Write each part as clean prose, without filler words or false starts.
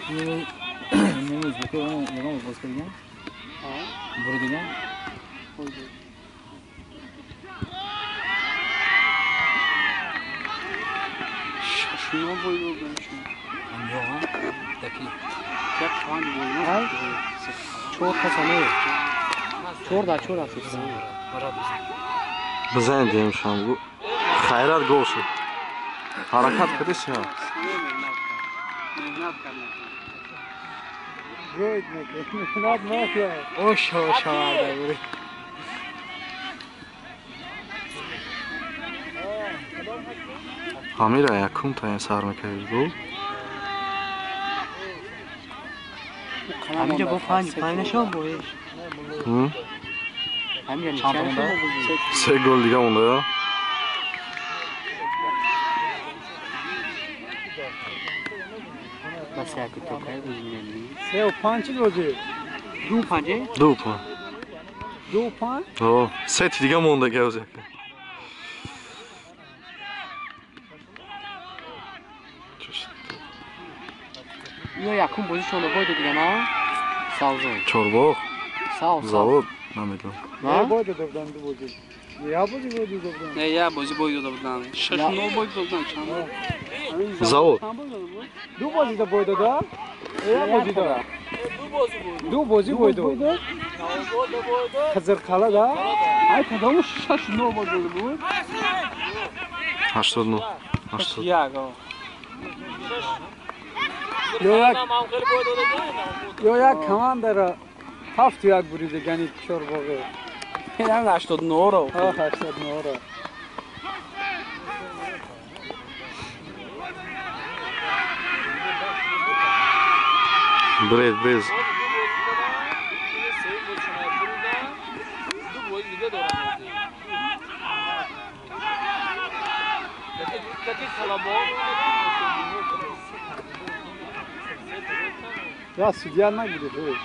Nemiz bakıyor, neden başka bir burada gel. Şaşırma boylu olduğunu düşünüyorum. Yok, taki. Hep aynı boylu. Ay, çoğu kasanı. Çoğda. Bize demiş an bu. Hayrat olsun. Harakat kırış ya. Oş vardı buraya. Hamira yakın tane sarma kaydı. Amca bu paylaşıyor bu iş. Hı? Amca çantamda. Şey gol diye onda ya. Nasıl yakıt tokaya uzun Se o pançı rozi. Du pancı? Du puan. Do pan. O, set diye onda gelecek. Yok yakın pozisyonda boydu diye na. Sağ ol. Çorba. Sağ ol. Zavod. Namedem. Ne boydu dobdan du boydu. Ya boydu dobdan. Ne ya bozu boydu dobdan. Şaşırma boydu dobdan çanı. Zavod. Du boydu da boydu da. Ya boydu da. Du boydu. Hazır kala da. Ay kadamı şaşırma boydu bu. Haştodnu. Haştod. Ya go. Yoyak kamandara. Hafta yak burize gani çorbağı. Yani 80 euro. Ha 80 euro. Brez. Ya südyanına gidiyor.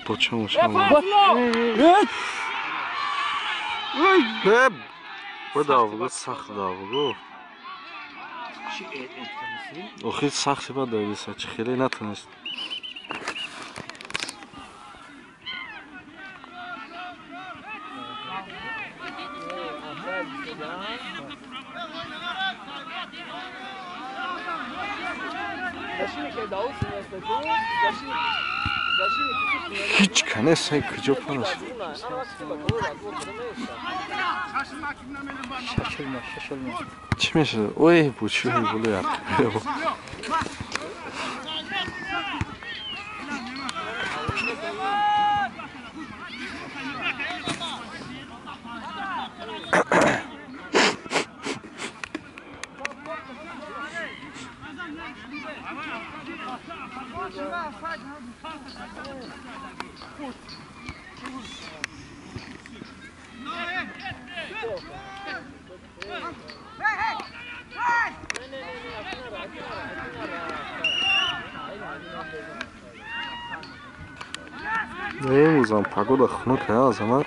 Почему? Hep. Bu davulu sax davulu. O hiç sax var da öyle saç xeyli ne tanış. Hiç kane say kıcı falan. Şaşırma. Çimiş. Oy bu şu bunu yap. Neyimizden pagoda xunuk ya o zaman.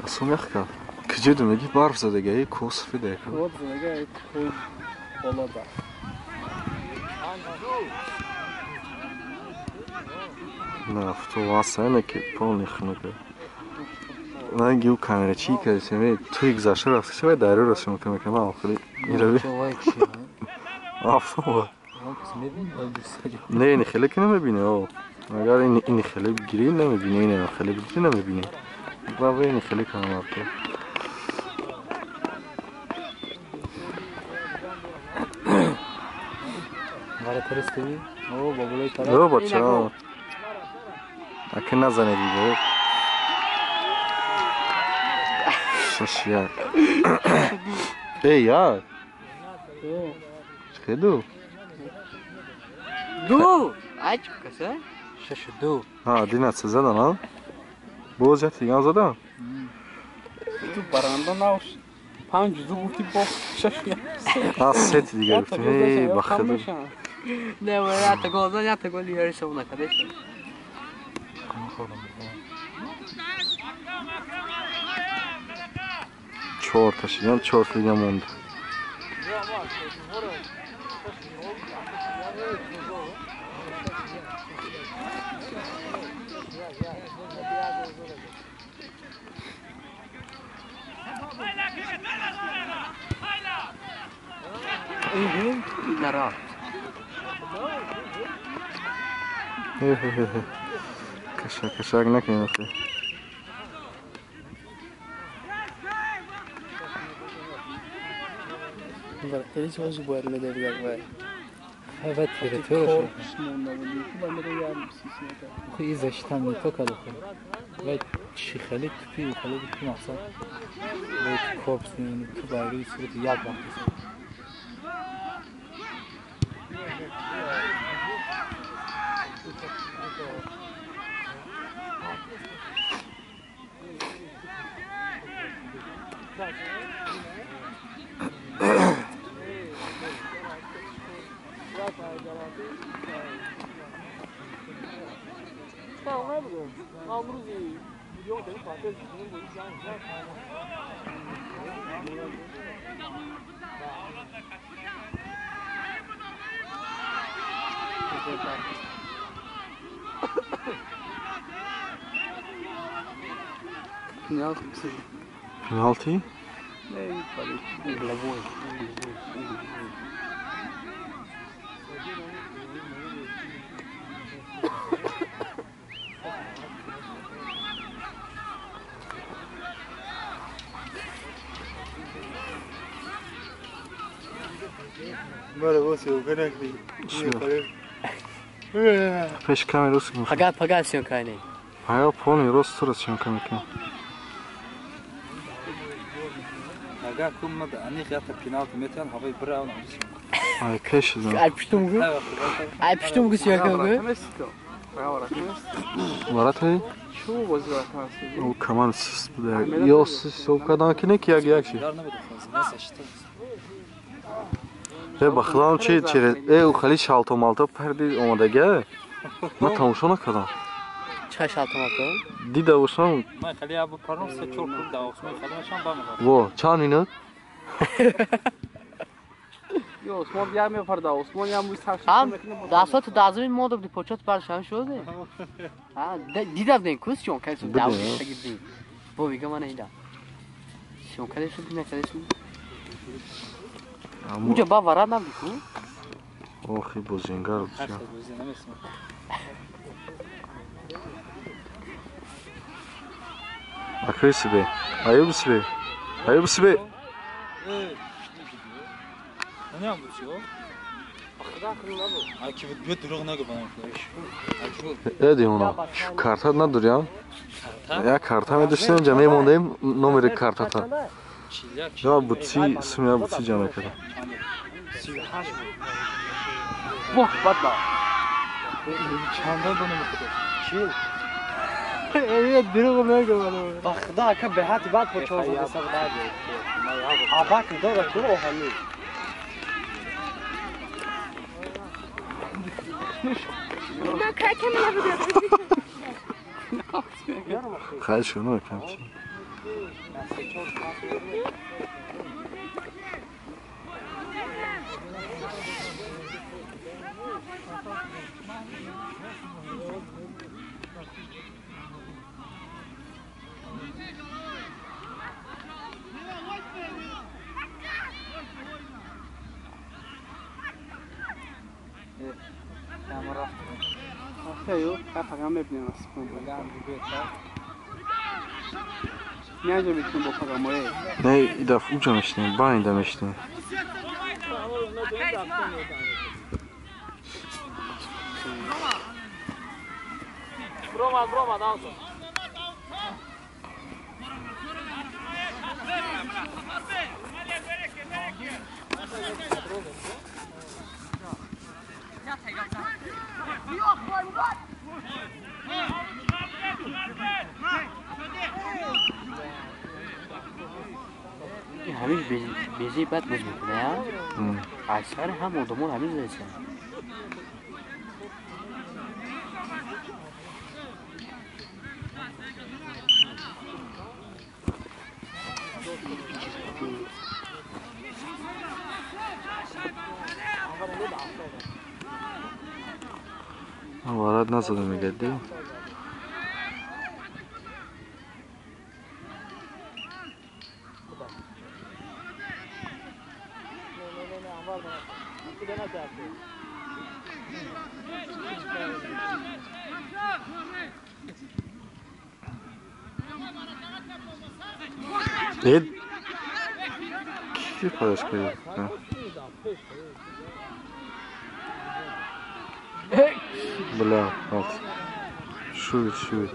Asumyakka. Kıcı demeki barfza da gayı kosfi de. Kosfi de gayı olada. Ne to vasene ki polni xunuk. Ben giu kamera çika semi tu egzaşır afsı ve daire rasım kamek ama ahiri. İrabi. Afwa. Ne خیلی که نمیبینه او اگر این خیلی گیری نمیبینه این خیلی بگیری نمیبینه و این خیلی کنم آبته Gare terestimi. O babulayı tara. دو بچه ها اکه نزنه دیگه ششیک ای یار خیدو Du. Aç kasa. Şaşırdı. ها دینت سزدن ها بوز جتی گم زدم تو برنده نوش 5 جزو گفتی با 6 از ست دیگه گفتیم ای بخدا نه ولی حتی گازان یا حتی گلی هرش اون نکده شد 4 کشیدم 4 دیگه موند نرا کشک نکنید خیلی چه بازی باید میده بیاد باید Evet, üretiyor. Bu izleşten ne tokalı. Ve şişeli tüpü yukarı bir tüm asal. Ve korpsinin tüp ayrı sürekli yak baktı. Penalty? Böyle basıyor, kanaklı. Peş kamerası mı? Pagal siyon kayne Hayır, poni rostu rasyon kamerken. Aga kummadı, ani gata penaltı metal havayı brown almışım. Ay peş zan. Alpiştum gu siyon kayne Varat hey? شو بازی براتون O kaman sis bu da. Yo sis o kadar ki ne ki ya şey. Yarına bir fazla, neyse işte. Ve bakılan şey çere. O khali şalto malto perdi o da gel. Ne tamuşona kadar. Çaş altı altı Dida olsan Ben khali abi parnom se çok kur da Osman khali'şan bana. wo çanını. یو عثمان بیا میپرد عثمان هم روی سرش هم دستات دازمین مود بودی پوچات برشان شده ها دیدم نه کوس چون کسی داو گیدی بو میگم من اینا چون کلی شد نه کلی شد اونجا با ورا نم دیکو Ohi bozingar Her ya. şey gözlenemesin. Akısı be. Ayıbısı be. Ayıbısı be. Ne yapıyor? Akif bir durağına bana. Ne diyor ona? Şu karta ne duruyor? Ya karta mı düşününce ne mondayım numara kartata. Ya butsi sümya butsi cana kadar. بخ بدلا Çanda donu mu kadar? Çil. Evet direkt ona göre bak daha ka behat bat poçoz desa da abak da dur o hani Ben kalkem yapıyorum. Hayır şunu bakayım. خیلی پاگام میبینیم اسپون میانجا میتونیم با پاگاموره Ne idaf ucamıştın, bana demiştin. Broma, dansa. hamish bezi bad mizmukne ya. Aksar ham odamlar hamish zaysa. وارد نشده میگردی؟ کی پاش کرد؟ بله، آت. شوید.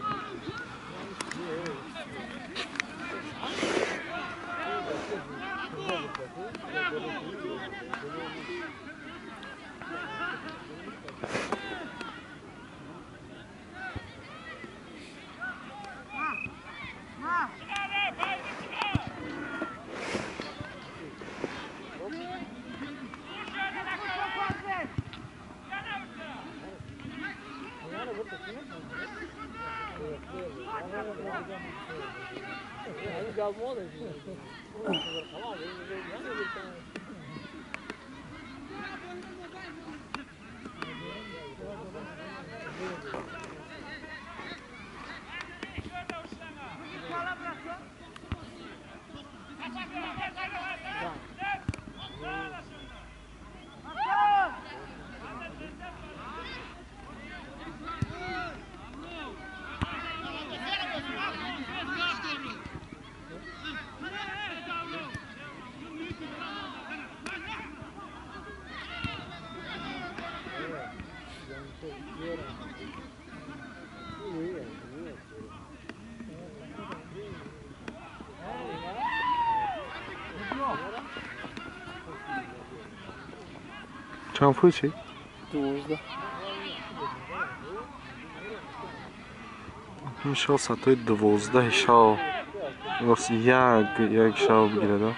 چند پول چی؟ 12 این شال سطای 12 شال راست یک شال بگیره دا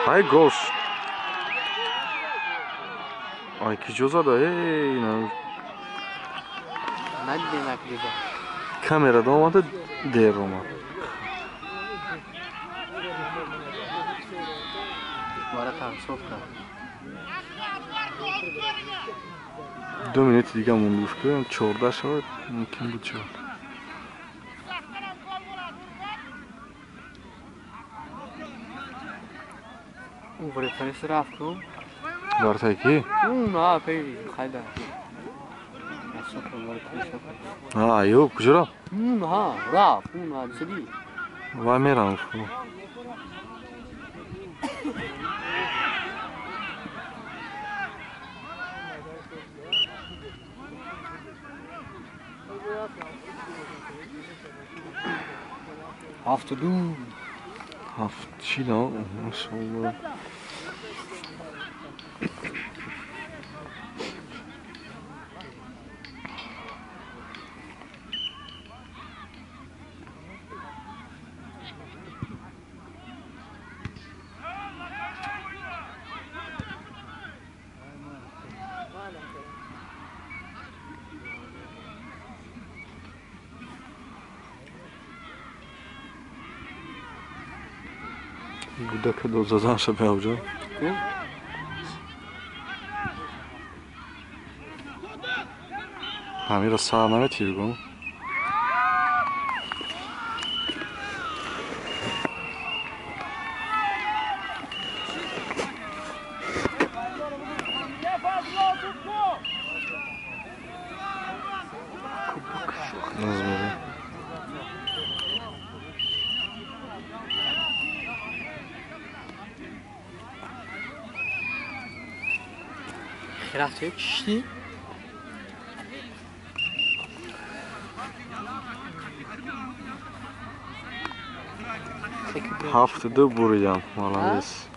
های گوش آی که جوزا دا نه کامera da olmadı değer olmadı. Bana tansofka. 2 minut دیگه مونده کنم 14 شد ممکن بود شد. اون برای فرست رفت کن. برای کی؟ اون نه پیری خیلی. ها ایوب کجا رفت؟ ها رفت اون سری. و میرم. Afternoon. China, maşallah. Burada که دوزدان شب اونجا. همین را سامانه تیرگم. Rafte kişi. Haftada buraya malades.